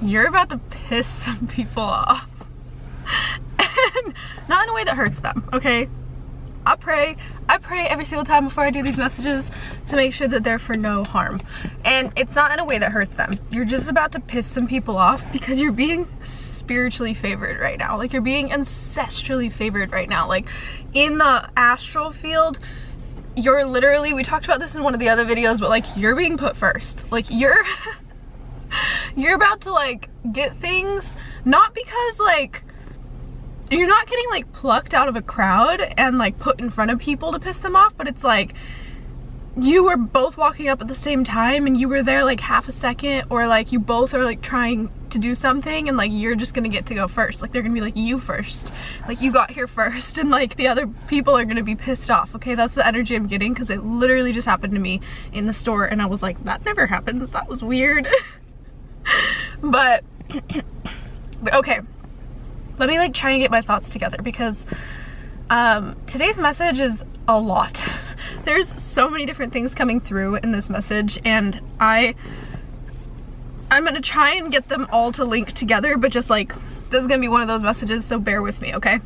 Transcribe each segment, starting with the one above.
you're about to piss some people off. And not in a way that hurts them, okay? I pray every single time before I do these messages to make sure that they're for no harm. And it's not in a way that hurts them. You're just about to piss some people off because you're being spiritually favored right now. Like, you're being ancestrally favored right now. Like, in the astral field, you're literally, we talked about this in one of the other videos, but like, you're being put first. Like, you're about to like get things, not because like, you're not getting like plucked out of a crowd and like put in front of people to piss them off, but it's like you were both walking up at the same time and you were there like half a second, or like you both are like trying to do something and like you're just gonna get to go first. Like, they're gonna be like, you first, like you got here first, and like the other people are gonna be pissed off. Okay, that's the energy I'm getting, because it literally just happened to me in the store and I was like, that never happens, that was weird. but okay, let me like try and get my thoughts together, because today's message is a lot. There's so many different things coming through in this message, and I'm gonna try and get them all to link together, but just like, this is gonna be one of those messages, so bear with me, okay?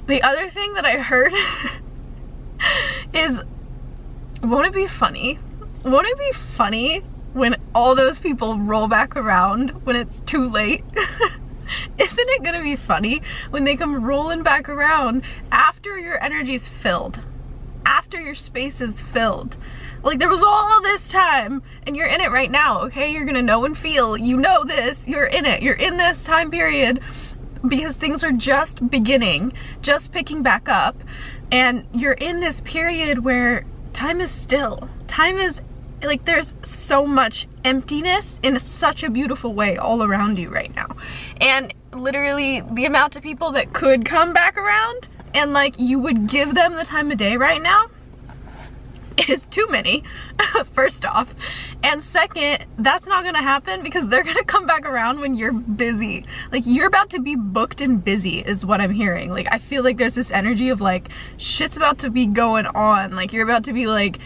The other thing that I heard is, won't it be funny? Won't it be funny when all those people roll back around when it's too late? Isn't it gonna be funny when they come rolling back around after your energy's filled, after your space is filled? Like, there was all this time and you're in it right now, okay? You're gonna know and feel, you know this, you're in it, you're in this time period, because things are just beginning, just picking back up, and you're in this period where time is still. Time is like, there's so much emptiness in such a beautiful way all around you right now. And literally the amount of people that could come back around and like you would give them the time of day right now is too many, first off. And second, that's not gonna happen because they're gonna come back around when you're busy. Like, you're about to be booked and busy is what I'm hearing. Like, I feel like there's this energy of like, shit's about to be going on. Like, you're about to be like,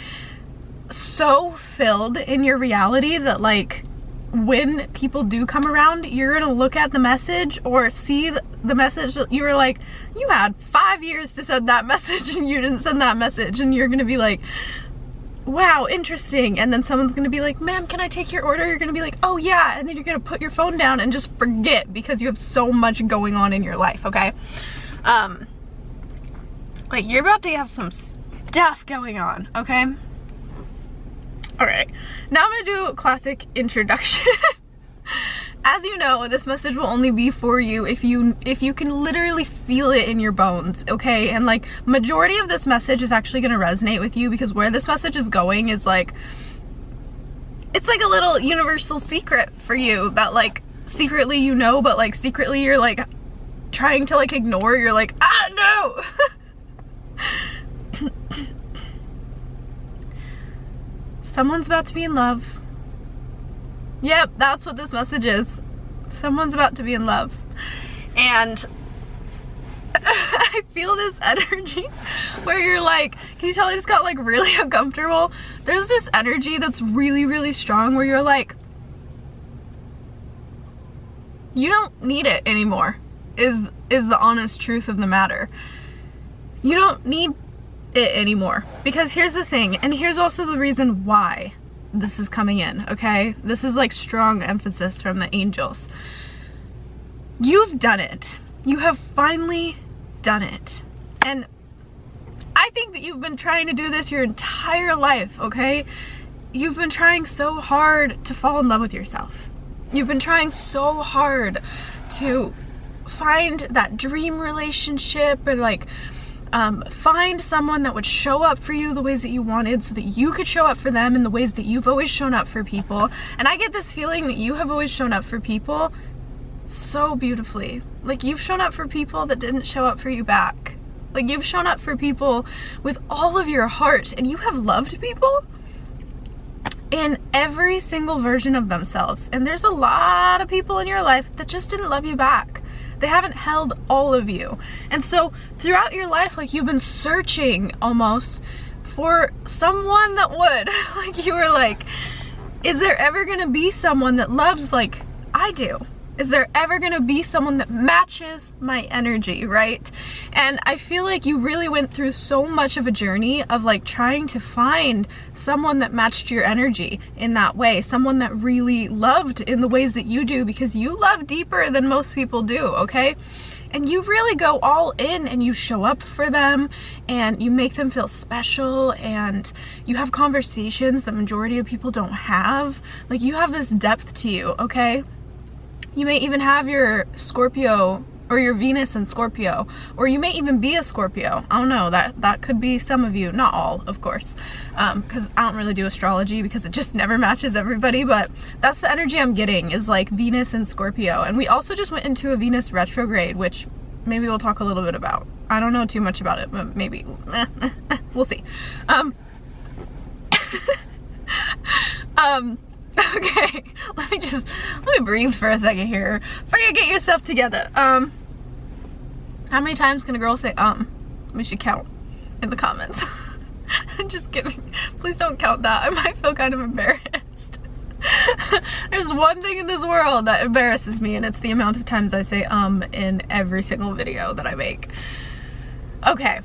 so filled in your reality that like, when people do come around, you're gonna look at the message or see the message that you were like, you had 5 years to send that message and you didn't send that message, and you're gonna be like, wow, interesting. And then someone's gonna be like, ma'am, can I take your order? You're gonna be like, oh yeah, and then you're gonna put your phone down and just forget because you have so much going on in your life, okay? Like, you're about to have some stuff going on, okay? Alright, now I'm gonna do a classic introduction. As you know, this message will only be for you if you can literally feel it in your bones, okay? And like, majority of this message is actually gonna resonate with you, because where this message is going is like, it's like a little universal secret for you that like, secretly you know, but like secretly you're like trying to like ignore. You're like, ah, no! Someone's about to be in love. Yep, that's what this message is. Someone's about to be in love. And I feel this energy where you're like, can you tell I just got like really uncomfortable? There's this energy that's really, really strong where you're like, you don't need it anymore, is the honest truth of the matter. You don't need it anymore, because here's the thing, and here's also the reason why this is coming in, okay? This is like strong emphasis from the angels. You've done it. You have finally done it. And I think that you've been trying to do this your entire life, okay? You've been trying so hard to fall in love with yourself. You've been trying so hard to find that dream relationship, and like find someone that would show up for you the ways that you wanted, so that you could show up for them in the ways that you've always shown up for people. And I get this feeling that you have always shown up for people so beautifully. Like, you've shown up for people that didn't show up for you back. Like, you've shown up for people with all of your heart, and you have loved people in every single version of themselves. And there's a lot of people in your life that just didn't love you back. They haven't held all of you. And so throughout your life, like, you've been searching almost for someone that would. Like, you were like, Is there ever gonna be someone that loves like I do? Is there ever gonna be someone that matches my energy, right? And I feel like you really went through so much of a journey of like trying to find someone that matched your energy in that way, someone that really loved in the ways that you do, because you love deeper than most people do, okay? And you really go all in and you show up for them and you make them feel special and you have conversations that majority of people don't have. Like, you have this depth to you, okay? You may even have your Scorpio or your Venus in Scorpio, or you may even be a Scorpio. I don't know, that could be some of you, not all, of course, because I don't really do astrology because it just never matches everybody, but that's the energy I'm getting, is like Venus and Scorpio. And we also just went into a Venus retrograde, which maybe we'll talk a little bit about. I don't know too much about it, but maybe, we'll see. Okay, let me breathe for a second here. Before you get yourself together. How many times can a girl say We should count in the comments. I'm just kidding. Please don't count that. I might feel kind of embarrassed. There's one thing in this world that embarrasses me, and it's the amount of times I say in every single video that I make. Okay.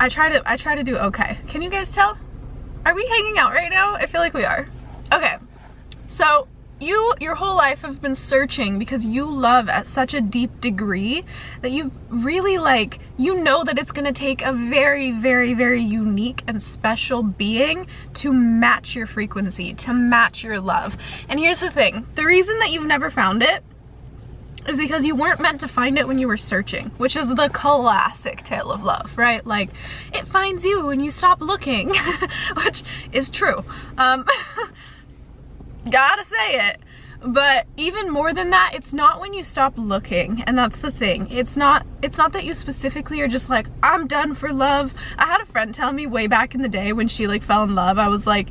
I try to do okay. Can you guys tell? Are we hanging out right now? I feel like we are. Okay. So your whole life have been searching because you love at such a deep degree that you really like, you know that it's gonna take a very, very, very unique and special being to match your frequency, to match your love. And here's the thing, the reason that you've never found it is because you weren't meant to find it when you were searching, which is the classic tale of love, right? Like, it finds you when you stop looking, which is true. Gotta say it. But even more than that, it's not when you stop looking, and that's the thing. It's not that you specifically are just like, I'm done for love. I had a friend tell me way back in the day when she like fell in love, I was like,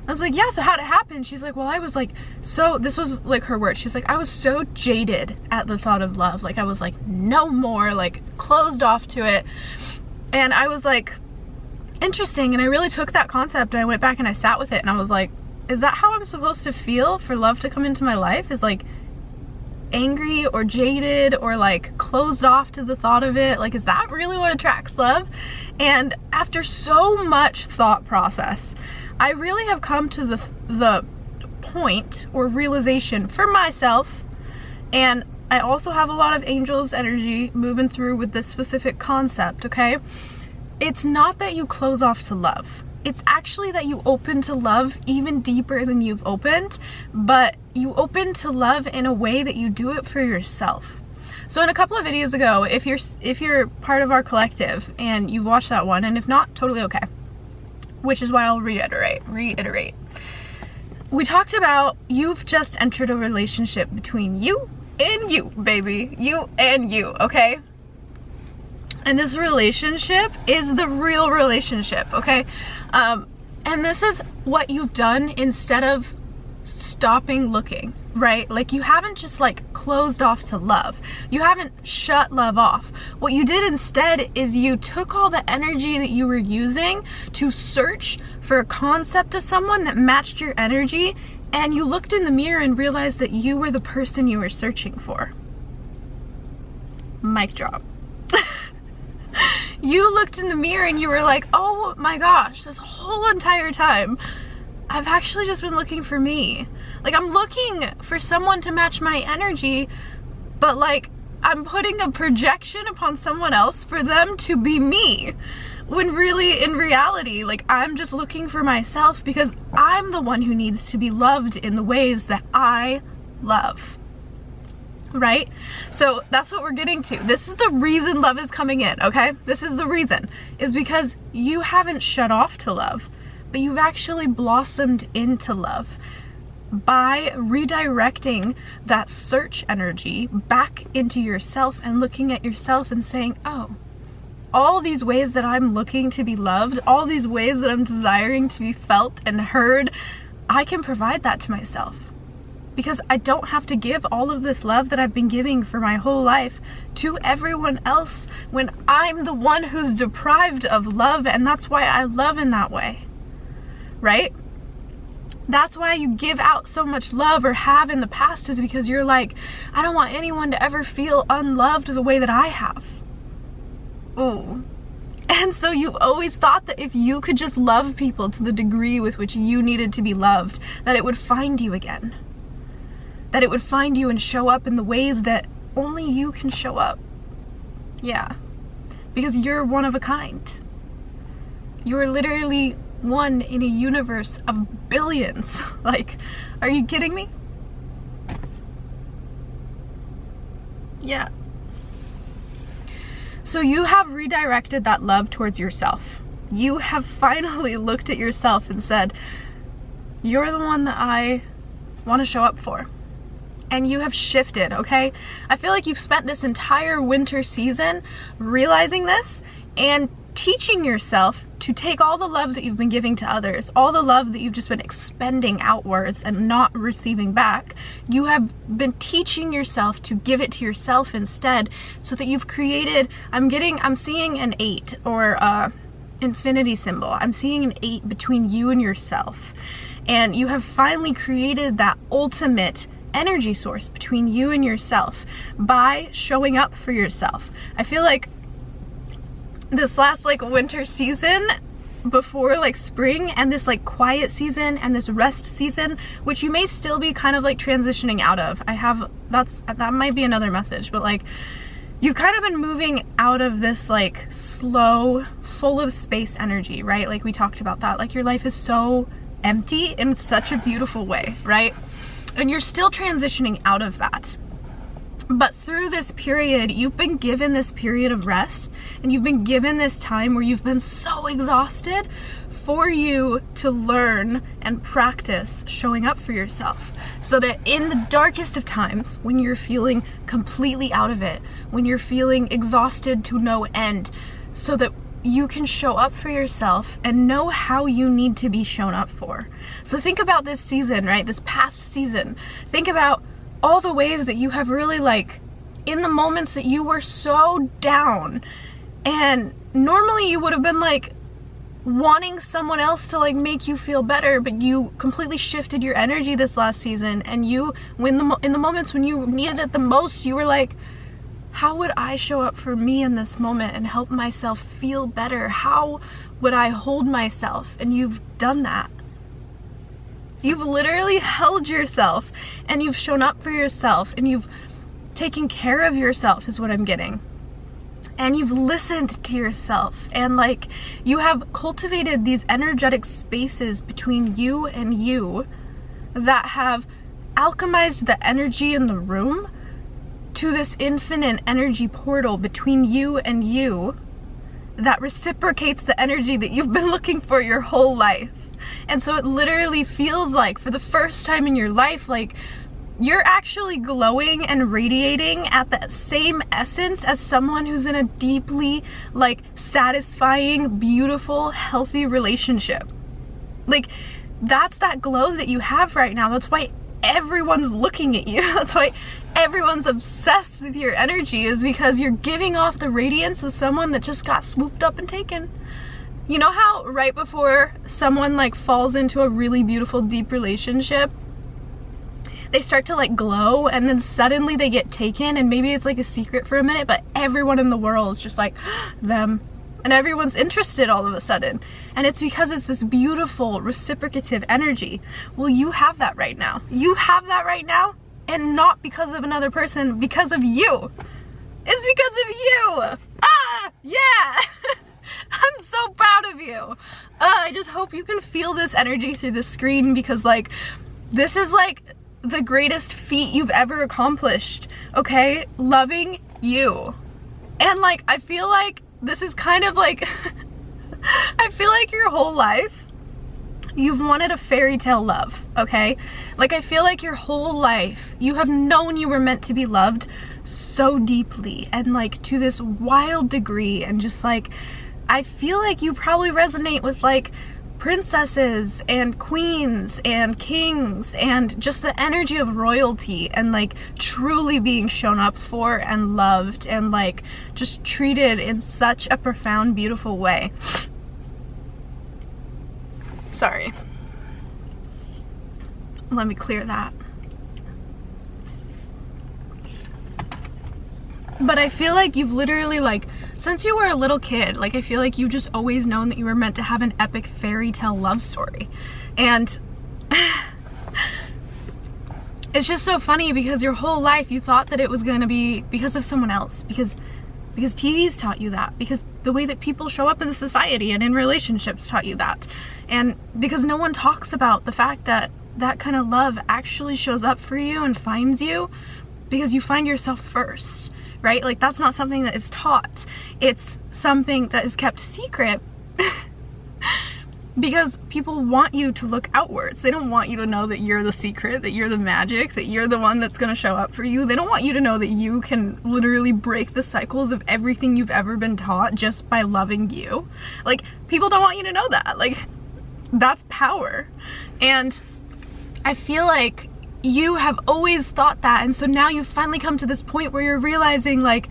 yeah, so how'd it happen? She's like, well, I was like, so, this was like her word. She was like, I was so jaded at the thought of love. Like, I was like, no more, like, closed off to it. And I was like, interesting. And I really took that concept and I went back and I sat with it and I was like, is that how I'm supposed to feel for love to come into my life? Is like angry or jaded or like closed off to the thought of it? Like, is that really what attracts love? And after so much thought process, I really have come to the point or realization for myself, and I also have a lot of angels energy moving through with this specific concept, okay? It's not that you close off to love. It's actually that you open to love even deeper than you've opened, but you open to love in a way that you do it for yourself. So in a couple of videos ago, if you're part of our collective and you've watched that one, and if not, totally okay. Which is why I'll reiterate. We talked about you've just entered a relationship between you and you, baby. You and you, okay? And this relationship is the real relationship, okay? And this is what you've done instead of stopping looking, right? Like, you haven't just like closed off to love. You haven't shut love off. What you did instead is you took all the energy that you were using to search for a concept of someone that matched your energy, and you looked in the mirror and realized that you were the person you were searching for. Mic drop. You looked in the mirror and you were like, oh my gosh, this whole entire time I've actually just been looking for me. Like, I'm looking for someone to match my energy, but like, I'm putting a projection upon someone else for them to be me. When really, in reality, like, I'm just looking for myself because I'm the one who needs to be loved in the ways that I love. Right? So that's what we're getting to. This is the reason love is coming in, okay? This is the reason. Is because you haven't shut off to love, but you've actually blossomed into love by redirecting that search energy back into yourself and looking at yourself and saying, oh, all these ways that I'm looking to be loved, all these ways that I'm desiring to be felt and heard, I can provide that to myself. Because I don't have to give all of this love that I've been giving for my whole life to everyone else when I'm the one who's deprived of love, and that's why I love in that way, right? That's why you give out so much love, or have in the past, is because you're like, I don't want anyone to ever feel unloved the way that I have. Ooh. And so you've always thought that if you could just love people to the degree with which you needed to be loved, that it would find you again. That it would find you and show up in the ways that only you can show up. Yeah. Because you're one of a kind. You're literally one in a universe of billions. Like, are you kidding me? Yeah. So you have redirected that love towards yourself. You have finally looked at yourself and said, you're the one that I want to show up for. And you have shifted, okay? I feel like you've spent this entire winter season realizing this and teaching yourself to take all the love that you've been giving to others, all the love that you've just been expending outwards and not receiving back. You have been teaching yourself to give it to yourself instead, so that you've created, I'm seeing an 8, or infinity symbol. I'm seeing an 8 between you and yourself. And you have finally created that ultimate energy source between you and yourself by showing up for yourself. I feel like this last like winter season before like spring, and this like quiet season and this rest season, which you may still be kind of like transitioning out of. That might be another message, but like you've kind of been moving out of this like slow, full of space energy, right? Like we talked about that. Like your life is so empty in such a beautiful way, right? And you're still transitioning out of that. But through this period, you've been given this period of rest, and you've been given this time where you've been so exhausted for you to learn and practice showing up for yourself. So that in the darkest of times, when you're feeling completely out of it, when you're feeling exhausted to no end, so that you can show up for yourself and know how you need to be shown up for. So think about this season, right? This past season. Think about all the ways that you have really like, in the moments that you were so down, and normally you would have been like wanting someone else to like make you feel better, but you completely shifted your energy this last season, and you, in the moments when you needed it the most, you were like, how would I show up for me in this moment and help myself feel better? How would I hold myself? And you've done that. You've literally held yourself, and you've shown up for yourself, and you've taken care of yourself, is what I'm getting. And you've listened to yourself, and like you have cultivated these energetic spaces between you and you that have alchemized the energy in the room to this infinite energy portal between you and you that reciprocates the energy that you've been looking for your whole life. And so it literally feels like, for the first time in your life, like you're actually glowing and radiating at the same essence as someone who's in a deeply like satisfying, beautiful, healthy relationship. Like that's that glow that you have right now. That's why everyone's looking at you. That's why everyone's obsessed with your energy, is because you're giving off the radiance of someone that just got swooped up and taken. You know how right before someone like falls into a really beautiful deep relationship, they start to like glow, and then suddenly they get taken, and maybe it's like a secret for a minute, but everyone in the world is just like them, and everyone's interested all of a sudden, and it's because it's this beautiful reciprocative energy. Well, you have that right now. You have that right now, and not because of another person, because of you. It's because of you. Yeah. I'm so proud of you. I just hope you can feel this energy through the screen, because like this is like the greatest feat you've ever accomplished, okay? Loving you. And like I feel like this is kind of like I feel like your whole life you've wanted a fairy tale love, okay? Like I feel like your whole life you have known you were meant to be loved so deeply, and like to this wild degree, and just like I feel like you probably resonate with like princesses and queens and kings, and just the energy of royalty, and like truly being shown up for and loved, and like just treated in such a profound, beautiful way. Sorry. let me clear that. But I feel like you've literally, like, since you were a little kid, like, I feel like you just always known that you were meant to have an epic fairy tale love story. And it's just so funny because your whole life you thought that it was going to be because of someone else, because TV's taught you that, because the way that people show up in society and in relationships taught you that, and because no one talks about the fact that that kind of love actually shows up for you and finds you because you find yourself first, right? Like, that's not something that is taught. It's something that is kept secret because people want you to look outwards. They don't want you to know that you're the secret, that you're the magic, that you're the one that's going to show up for you. They don't want you to know that you can literally break the cycles of everything you've ever been taught just by loving you. Like, people don't want you to know that. Like, that's power. And I feel like you have always thought that, and so now you've finally come to this point where you're realizing, like,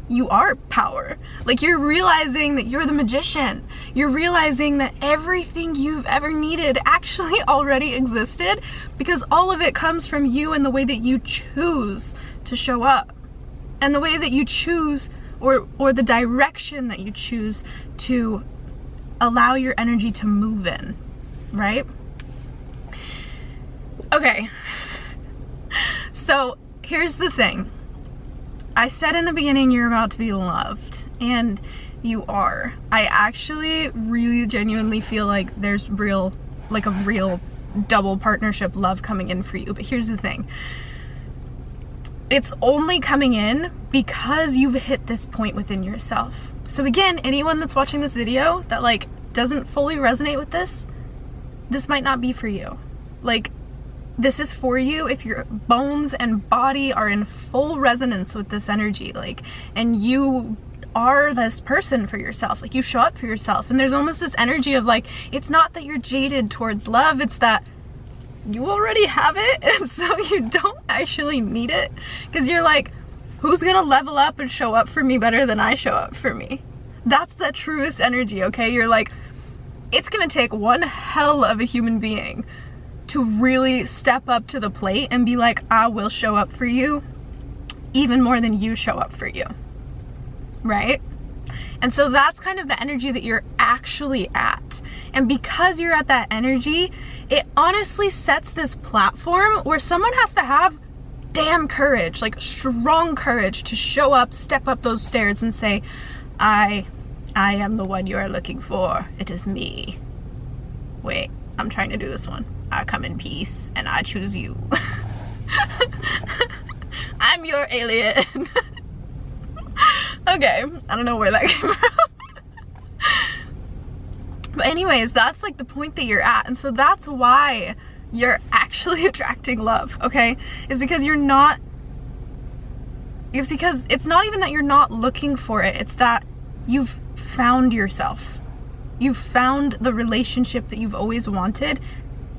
you are power. Like, you're realizing that you're the magician. You're realizing that everything you've ever needed actually already existed, because all of it comes from you and the way that you choose to show up, and the way that you choose, or the direction that you choose to allow your energy to move in, right? Okay, so here's the thing. I said in the beginning you're about to be loved, and you are. I actually really genuinely feel like there's a real double partnership love coming in for you. But here's the thing. It's only coming in because you've hit this point within yourself. So again, anyone that's watching this video that, like, doesn't fully resonate with this might not be for you. Like, this is for you if your bones and body are in full resonance with this energy, like, and you are this person for yourself, like, you show up for yourself. And there's almost this energy of, like, it's not that you're jaded towards love, it's that you already have it, and so you don't actually need it, because you're like, who's gonna level up and show up for me better than I show up for me? That's the truest energy, okay? You're like, it's gonna take one hell of a human being to really step up to the plate and be like, I will show up for you even more than you show up for you, right? And so that's kind of the energy that you're actually at. And because you're at that energy, it honestly sets this platform where someone has to have damn courage, like strong courage, to show up, step up those stairs and say, I am the one you are looking for. It is me. Wait, I'm trying to do this one. I come in peace and I choose you. I'm your alien. Okay, I don't know where that came from. But anyways, that's like the point that you're at. And so that's why you're actually attracting love, okay? It's because you're not, it's because it's not even that you're not looking for it. It's that you've found yourself. You've found the relationship that you've always wanted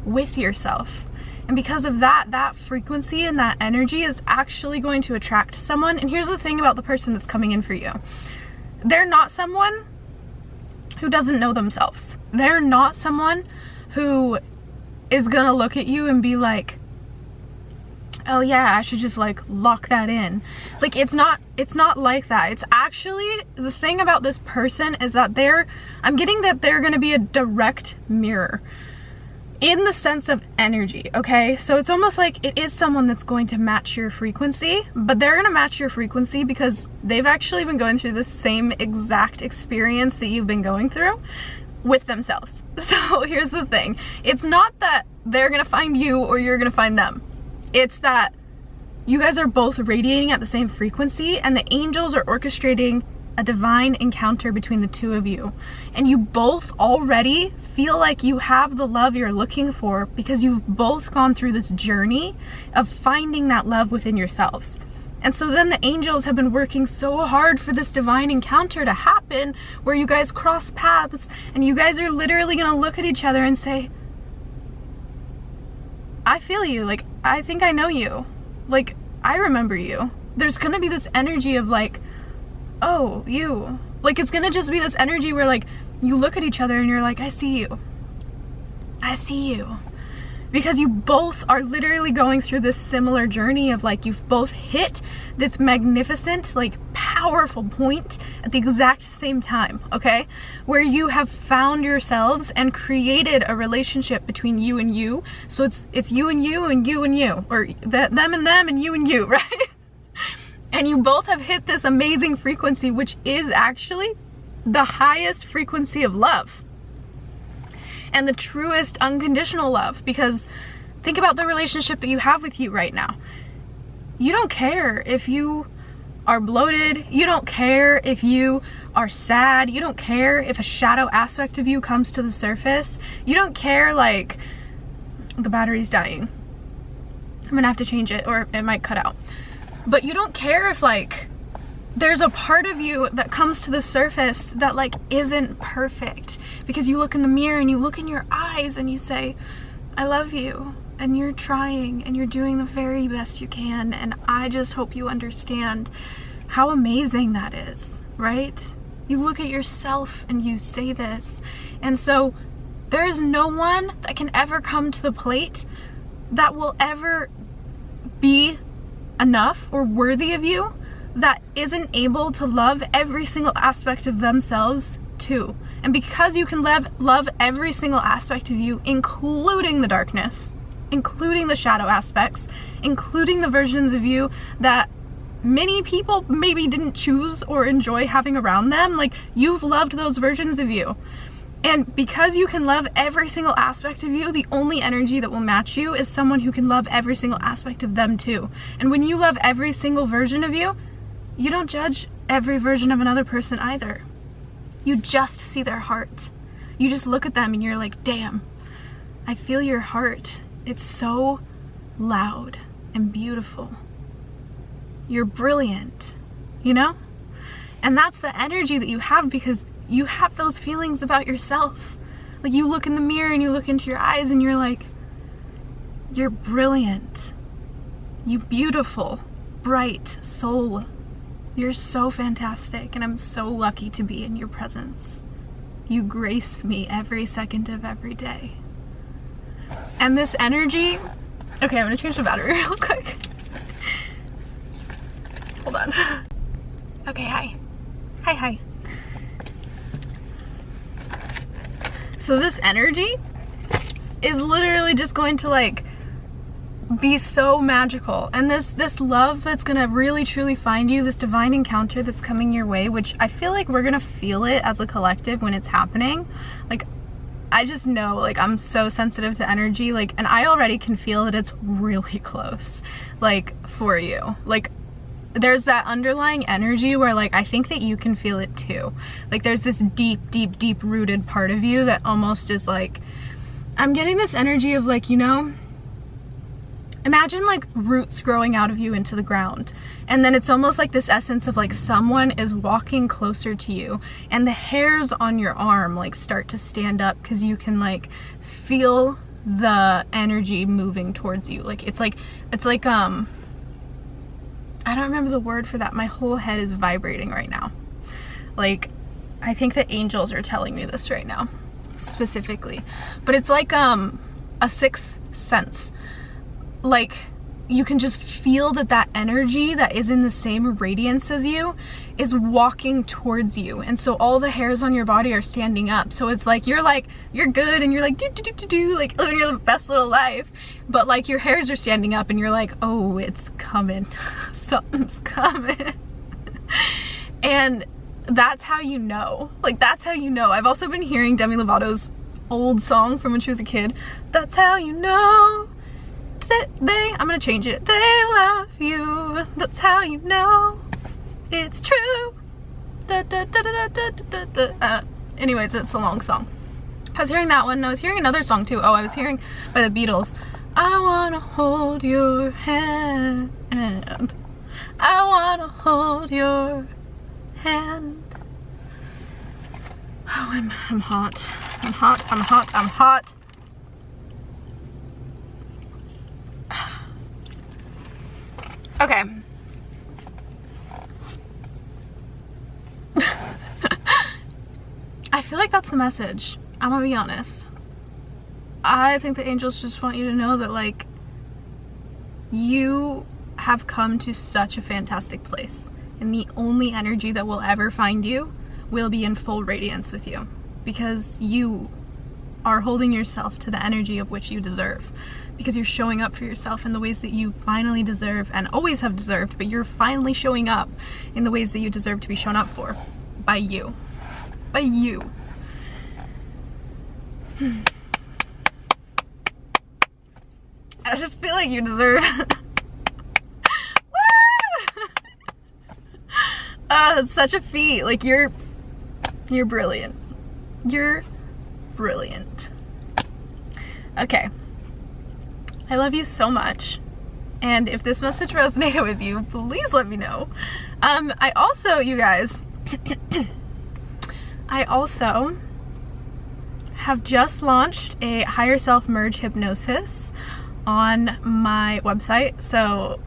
with yourself. And because of that, that frequency and that energy is actually going to attract someone. And here's the thing about the person that's coming in for you. They're not someone who doesn't know themselves. They're not someone who is gonna look at you and be like, oh yeah, I should just like lock that in. Like, it's not like that. It's actually, the thing about this person is that I'm getting that they're gonna be a direct mirror in the sense of energy, okay? So it's almost like it is someone that's going to match your frequency, but they're gonna match your frequency because they've actually been going through the same exact experience that you've been going through with themselves. So here's the thing. It's not that they're gonna find you or you're gonna find them. It's that you guys are both radiating at the same frequency, and the angels are orchestrating a divine encounter between the two of you. And you both already feel like you have the love you're looking for because you've both gone through this journey of finding that love within yourselves. And so then the angels have been working so hard for this divine encounter to happen where you guys cross paths and you guys are literally gonna look at each other and say, I feel you, like, I think I know you, like, I remember you. There's gonna be this energy of like, oh, you. Like, it's gonna just be this energy where, like, you look at each other and you're like, I see you. I see you. because you both are literally going through this similar journey of like, you've both hit this magnificent, like powerful point at the exact same time, okay? Where you have found yourselves and created a relationship between you and you. So it's you and you and you and you, or them and you and you, right? And you both have hit this amazing frequency, which is actually the highest frequency of love. And the truest unconditional love, because think about the relationship that you have with you right now. You don't care if you are bloated. You don't care if you are sad. You don't care if a shadow aspect of you comes to the surface. You don't care, like, the battery's dying. I'm gonna have to change it or it might cut out. But you don't care if, like, there's a part of you that comes to the surface that, like, isn't perfect, because you look in the mirror and you look in your eyes and you say, I love you, and you're trying and you're doing the very best you can, and I just hope you understand how amazing that is, right? You look at yourself and you say this. And so there's no one that can ever come to the plate that will ever be enough or worthy of you that isn't able to love every single aspect of themselves too. And because you can love every single aspect of you, including the darkness, including the shadow aspects, including the versions of you that many people maybe didn't choose or enjoy having around them, like, you've loved those versions of you. And because you can love every single aspect of you, the only energy that will match you is someone who can love every single aspect of them too. And when you love every single version of you, you don't judge every version of another person either. You just see their heart. You just look at them and you're like, damn, I feel your heart. It's so loud and beautiful. You're brilliant, you know? And that's the energy that you have, because you have those feelings about yourself. Like, you look in the mirror and you look into your eyes and you're like, you're brilliant. You beautiful, bright soul. You're so fantastic, and I'm so lucky to be in your presence. You grace me every second of every day. And this energy, okay, I'm gonna change the battery real quick. Hold on. Okay, hi. Hi. So this energy is literally just going to, like, be so magical, and this love that's gonna really truly find you, this divine encounter that's coming your way, which I feel like we're gonna feel it as a collective when it's happening. Like, I just know, like, I'm so sensitive to energy, like, and I already can feel that it's really close, like, for you. Like, there's that underlying energy where, like, I think that you can feel it too. Like, there's this deep rooted part of you that almost is like, I'm getting this energy of, like, you know, imagine, like, roots growing out of you into the ground, and then it's almost like this essence of, like, someone is walking closer to you, and the hairs on your arm, like, start to stand up because you can, like, feel the energy moving towards you. Like, it's like I don't remember the word for that. My whole head is vibrating right now. Like, I think that angels are telling me this right now specifically, but it's like a sixth sense. Like, you can just feel that energy that is in the same radiance as you is walking towards you, and so all the hairs on your body are standing up. So it's like you're good, and you're like do like living your best little life, but, like, your hairs are standing up and you're like, oh, it's coming. Something's coming. And that's how you know. Like, that's how you know. I've also been hearing Demi Lovato's old song from when she was a kid. That's how you know that I'm gonna change it. They love you. That's how you know it's true. Anyways, it's a long song. I was hearing that one, and I was hearing another song too. Oh, I was hearing by the Beatles, I wanna hold your hand. I wanna hold your hand. Oh, I'm hot. I'm hot. Okay. I feel like that's the message. I'm gonna be honest. I think the angels just want you to know that, like, you have come to such a fantastic place, and the only energy that will ever find you will be in full radiance with you, because you are holding yourself to the energy of which you deserve, because you're showing up for yourself in the ways that you finally deserve and always have deserved, but you're finally showing up in the ways that you deserve to be shown up for by you. By you. I just feel like you deserve it's such a feat. Like, you're brilliant. You're brilliant. Okay. I love you so much. And if this message resonated with you, please let me know. I also, you guys, I also have just launched a higher self merge hypnosis on my website. So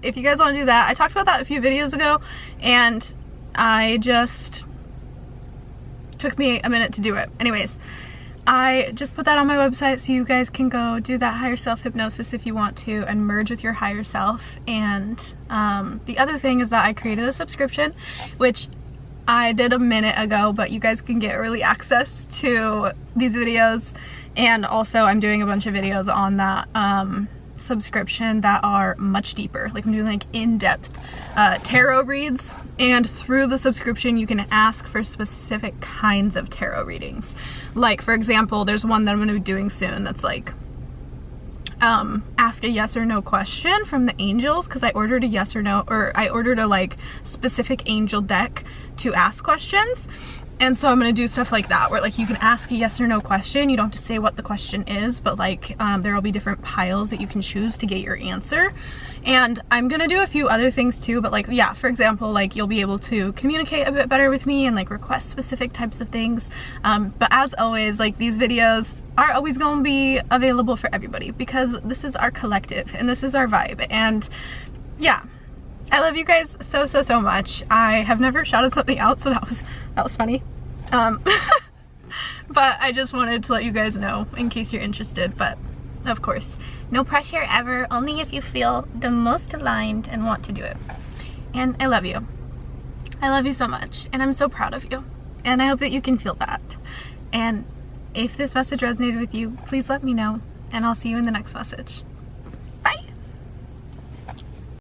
if you guys want to do that, I talked about that a few videos ago, and I just took me a minute to do it. Anyways, I just put that on my website so you guys can go do that higher self hypnosis if you want to and merge with your higher self. And the other thing is that I created a subscription, which I did a minute ago, but you guys can get early access to these videos. And also I'm doing a bunch of videos on that subscription that are much deeper. Like, I'm doing like in-depth tarot reads, and through the subscription you can ask for specific kinds of tarot readings. Like, for example, there's one that I'm going to be doing soon that's like ask a yes or no question from the angels, because I ordered a yes or no, or I ordered a like specific angel deck to ask questions. And so I'm gonna do stuff like that, where like you can ask a yes or no question. You don't have to say what the question is, but like there will be different piles that you can choose to get your answer. And I'm gonna do a few other things too, but like, yeah, for example, like you'll be able to communicate a bit better with me and like request specific types of things. But as always, like, these videos are always gonna be available for everybody, because this is our collective and this is our vibe. And yeah, I love you guys so, so, so much. I have never shouted something out, so that was funny. But I just wanted to let you guys know in case you're interested. But of course, no pressure ever, only if you feel the most aligned and want to do it. And I love you. I love you so much, and I'm so proud of you. And I hope that you can feel that. And if this message resonated with you, please let me know, and I'll see you in the next message.